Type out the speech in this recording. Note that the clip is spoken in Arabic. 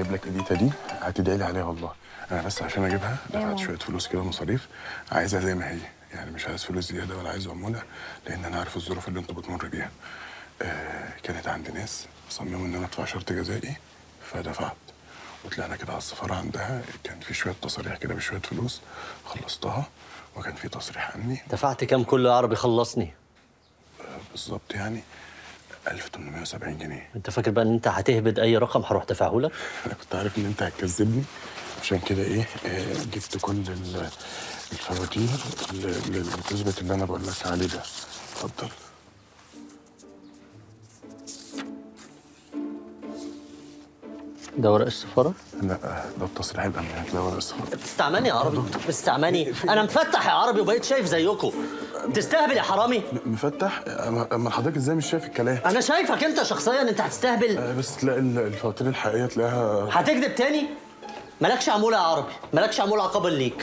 جايب لك اديتا دي، هتدعي لي عليها والله. انا بس عشان اجيبها دفعت شويه فلوس كده مصاريف، عايزها زي ما هي، يعني مش عايز فلوس زياده ولا عايز عموله، لان انا عارف الظروف اللي انتوا بتمر بيها. كانت عند ناس صمموا ان انا ادفع شرط جزائي، فدفعت وطلعنا كده على السفاره عندها، كان في شويه تصاريح كده بشويه فلوس خلصتها، وكان في تصريح عني. دفعت كام كله يا عربي خلصني؟ بالظبط يعني 1870 جنيه. انت فاكر بقى ان انت هتهبد اي رقم هروح دافعه لك؟ انا كنت عارف ان انت هتكذبني، عشان كده ايه جبت كل الفواتير اللي بتثبت اللي انا بقول لك عليه ده. اتفضل. ده ورق السفاره؟ لا، ده التصريح الامني، ده ورق السفاره. بتستعملني يا عربي، بتستعملني. انا مفتح يا عربي وبقيت شايف زيكم. بتستهبل يا حرامي. مفتح؟ اما حضرتك ازاي مش شايف الكلام؟ انا شايفك انت شخصيا، انت هتستهبل. بس تلاقي الفواتير الحقيقيه تلاقيها. هتكذب تاني؟ مالكش عموله يا عربي، مالكش عموله عقابا ليك.